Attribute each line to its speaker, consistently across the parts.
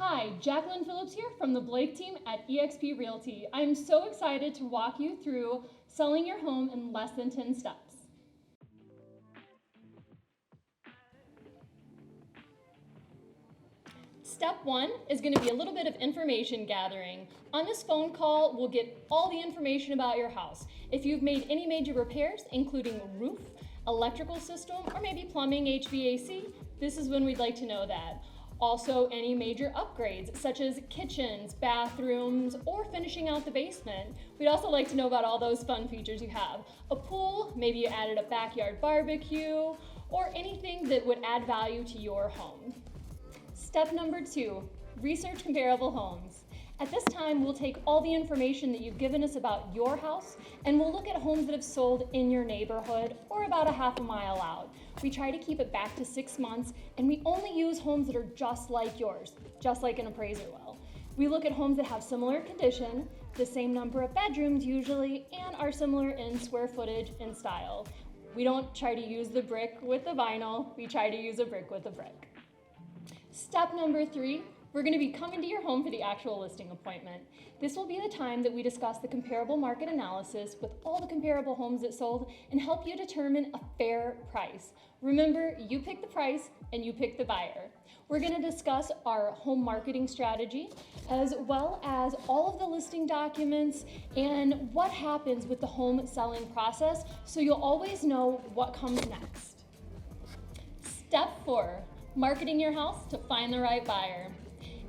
Speaker 1: Hi, Jacqueline Phillips here from the Blake team at eXp Realty. I'm so excited to walk you through selling your home in less than 10 steps. Step one is going to be a little bit of information gathering. On this phone call, we'll get all the information about your house. If you've made any major repairs, including roof, electrical system, or maybe plumbing, HVAC, this is when we'd like to know that. Also, any major upgrades, such as kitchens, bathrooms, or finishing out the basement. We'd also like to know about all those fun features you have. A pool, maybe you added a backyard barbecue, or anything that would add value to your home. Step number 2, research comparable homes. At this time, we'll take all the information that you've given us about your house, and we'll look at homes that have sold in your neighborhood or about a half a mile out. We try to keep it back to 6 months, and we only use homes that are just like yours, just like an appraiser will. We look at homes that have similar condition, the same number of bedrooms usually, and are similar in square footage and style. We don't try to use the brick with the vinyl, we try to use a brick with a brick. Step number 3, we're going to be coming to your home for the actual listing appointment. This will be the time that we discuss the comparable market analysis with all the comparable homes that sold and help you determine a fair price. Remember, you pick the price and you pick the buyer. We're going to discuss our home marketing strategy as well as all of the listing documents and what happens with the home selling process so you'll always know what comes next. Step 4, marketing your house to find the right buyer.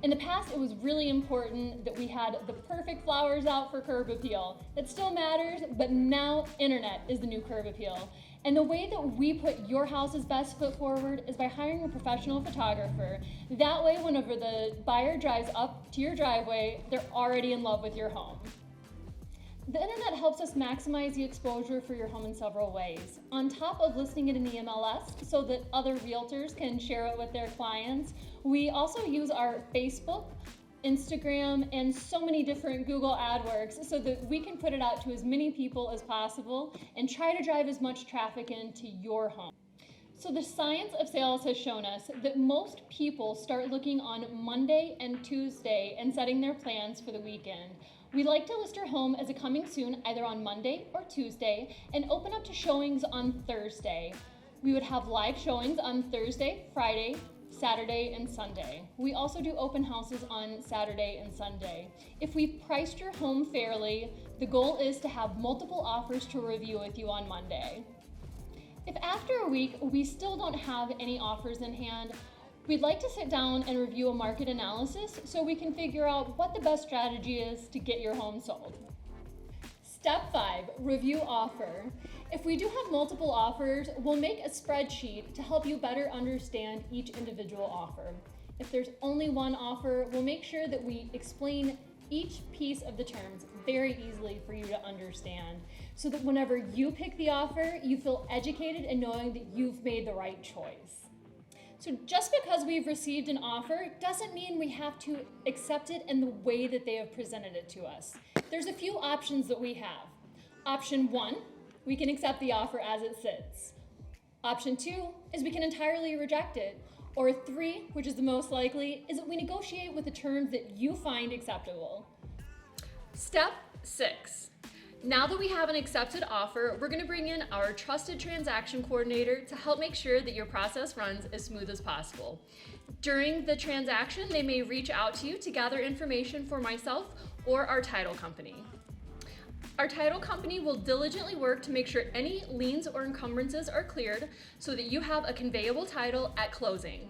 Speaker 1: In the past, it was really important that we had the perfect flowers out for curb appeal. That still matters, but now internet is the new curb appeal. And the way that we put your house's best foot forward is by hiring a professional photographer. That way, whenever the buyer drives up to your driveway, they're already in love with your home. The internet helps us maximize the exposure for your home in several ways. On top of listing it in the MLS so that other realtors can share it with their clients, we also use our Facebook, Instagram, and so many different Google AdWords so that we can put it out to as many people as possible and try to drive as much traffic into your home. So the science of sales has shown us that most people start looking on Monday and Tuesday and setting their plans for the weekend. We like to list our home as a coming soon either on Monday or Tuesday and open up to showings on Thursday. We would have live showings on Thursday, Friday, Saturday, and Sunday. We also do open houses on Saturday and Sunday. If we priced your home fairly, the goal is to have multiple offers to review with you on Monday. If after a week we still don't have any offers in hand, we'd like to sit down and review a market analysis so we can figure out what the best strategy is to get your home sold. Step 5, review offer. If we do have multiple offers, we'll make a spreadsheet to help you better understand each individual offer. If there's only one offer, we'll make sure that we explain each piece of the terms very easily for you to understand so that whenever you pick the offer, you feel educated in knowing that you've made the right choice. So just because we've received an offer doesn't mean we have to accept it in the way that they have presented it to us. There's a few options that we have. Option 1, we can accept the offer as it sits. Option 2 is we can entirely reject it. Or 3, which is the most likely, is that we negotiate with the terms that you find acceptable. Step 6. Now that we have an accepted offer, we're going to bring in our trusted transaction coordinator to help make sure that your process runs as smooth as possible. During the transaction, they may reach out to you to gather information for myself or our title company. Our title company will diligently work to make sure any liens or encumbrances are cleared so that you have a conveyable title at closing.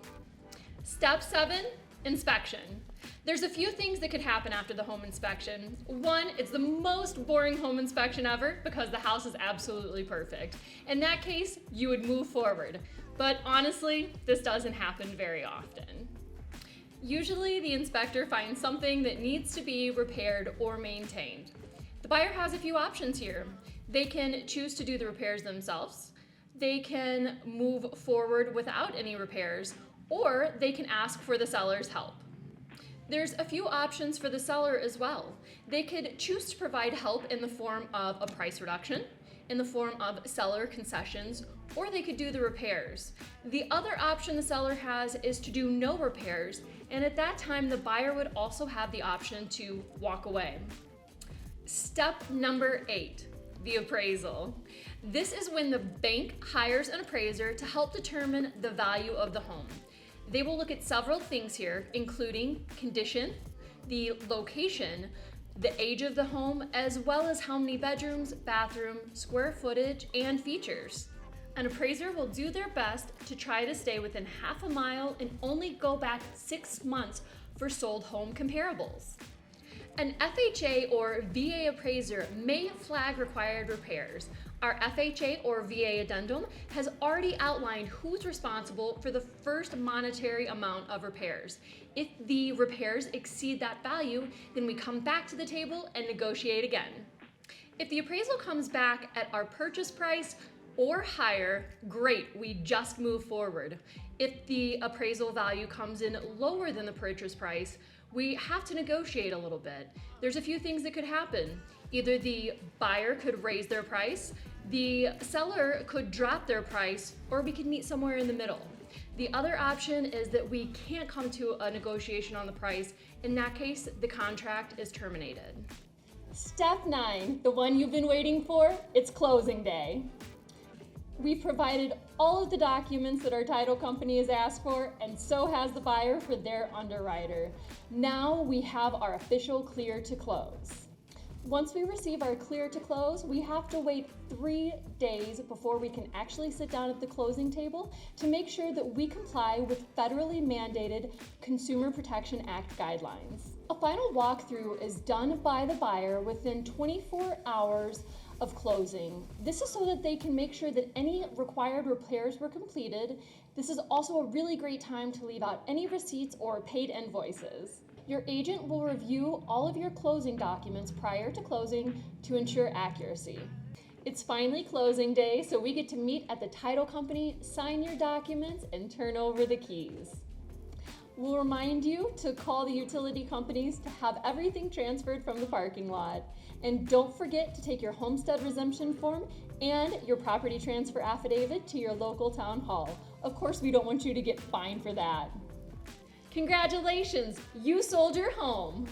Speaker 1: Step 7, inspection. There's a few things that could happen after the home inspection. 1, it's the most boring home inspection ever because the house is absolutely perfect. In that case, you would move forward. But honestly, this doesn't happen very often. Usually, the inspector finds something that needs to be repaired or maintained. The buyer has a few options here. They can choose to do the repairs themselves, they can move forward without any repairs, or they can ask for the seller's help. There's a few options for the seller as well. They could choose to provide help in the form of a price reduction, in the form of seller concessions, or they could do the repairs. The other option the seller has is to do no repairs And at that time, the buyer would also have the option to walk away. Step number 8, the appraisal. This is when the bank hires an appraiser to help determine the value of the home. They will look at several things here, including condition, the location, the age of the home, as well as how many bedrooms, bathroom, square footage, and features. An appraiser will do their best to try to stay within half a mile and only go back 6 months for sold home comparables. An FHA or VA appraiser may flag required repairs. Our FHA or VA addendum has already outlined who's responsible for the first monetary amount of repairs. If the repairs exceed that value, then we come back to the table and negotiate again. If the appraisal comes back at our purchase price or higher, great, we just move forward. If the appraisal value comes in lower than the purchase price, we have to negotiate a little bit. There's a few things that could happen. Either the buyer could raise their price, the seller could drop their price, or we could meet somewhere in the middle. The other option is that we can't come to a negotiation on the price. In that case, the contract is terminated. Step 9, the one you've been waiting for, it's closing day. We've provided all of the documents that our title company has asked for, and so has the buyer for their underwriter. Now we have our official clear to close. Once we receive our clear to close, we have to wait 3 days before we can actually sit down at the closing table to make sure that we comply with federally mandated Consumer Protection Act guidelines. A final walkthrough is done by the buyer within 24 hours of closing. This is so that they can make sure that any required repairs were completed. This is also a really great time to leave out any receipts or paid invoices. Your agent will review all of your closing documents prior to closing to ensure accuracy. It's finally closing day, so we get to meet at the title company, sign your documents, and turn over the keys. We'll remind you to call the utility companies to have everything transferred from the parking lot. And don't forget to take your homestead exemption form and your property transfer affidavit to your local town hall. Of course, we don't want you to get fined for that. Congratulations, you sold your home.